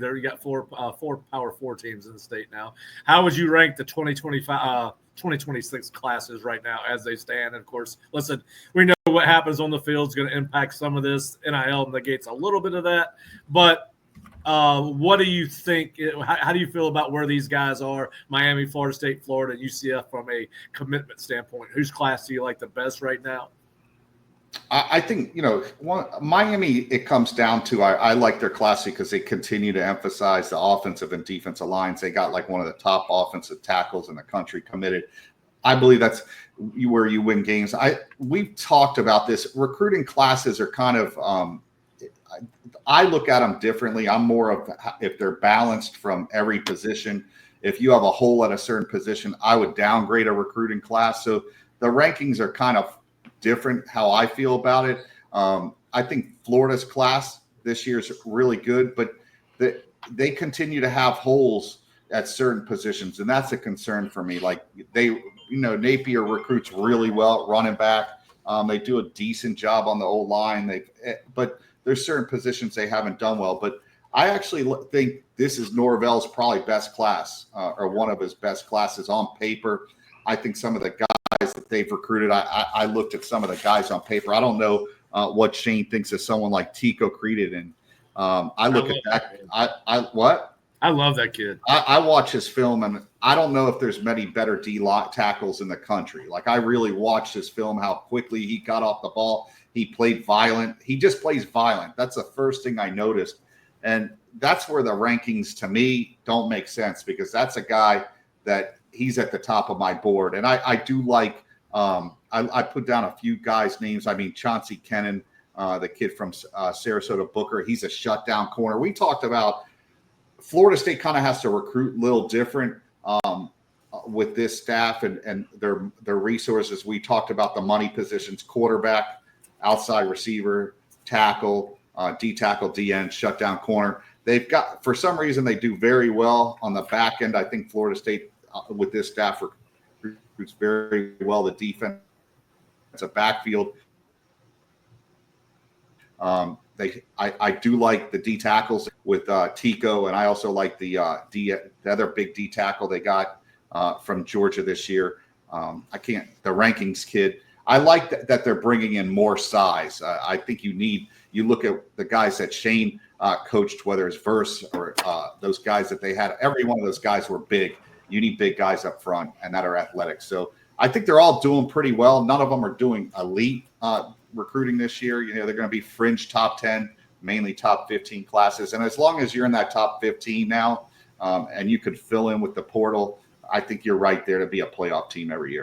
there. You got four Power Four teams in the state now. How would you rank the 2025, 2026 classes right now as they stand? And of course, listen, we know what happens on the field is going to impact some of this. NIL negates a little bit of that, but what do you think? How do you feel about where these guys are? Miami, Florida State, Florida, and UCF from a commitment standpoint. Whose class do you like the best right now? I think, Miami, it comes down to I like their class because they continue to emphasize the offensive and defensive lines. They got like one of the top offensive tackles in the country committed. I believe that's where you win games. We've talked about this. Recruiting classes are kind of I look at them differently. I'm more of if they're balanced from every position. If you have a hole at a certain position, I would downgrade a recruiting class. So the rankings are kind of different how I feel about it. I think Florida's class this year is really good, but they continue to have holes at certain positions, and that's a concern for me. Like Napier recruits really well at running back. They do a decent job on the old line. But there's certain positions they haven't done well. But I actually think this is Norvell's probably best class, or one of his best classes on paper. I think some of the guys that they've recruited, I looked at some of the guys on paper. I don't know what Shane thinks of someone like Tico Creedon. And I look at that. What? I love that kid. I watch his film, and I don't know if there's many better D-lock tackles in the country. Like, I really watched his film, how quickly he got off the ball. He played violent. He just plays violent. That's the first thing I noticed. And that's where the rankings, to me, don't make sense, because that's a guy that he's at the top of my board. And I do like I put down a few guys' names. I mean, Chauncey Kennan, the kid from Sarasota Booker, he's a shutdown corner. We talked about Florida State kind of has to recruit a little different with this staff and their resources. We talked about the money positions: quarterback, outside receiver, tackle, D tackle, D end, shutdown corner. They've got, for some reason, they do very well on the back end. I think Florida State with this staff recruits very well the defense. It's a backfield. I do like the D tackles with Tico, and I also like the other big D tackle they got from Georgia this year. The rankings kid. I like that they're bringing in more size. I think you look at the guys that Shane coached, whether it's Verse or those guys that they had. Every one of those guys were big. You need big guys up front and that are athletic. So I think they're all doing pretty well. None of them are doing elite recruiting this year. They're going to be fringe top 10, mainly top 15 classes. And as long as you're in that top 15 now, and you could fill in with the portal, I think you're right there to be a playoff team every year.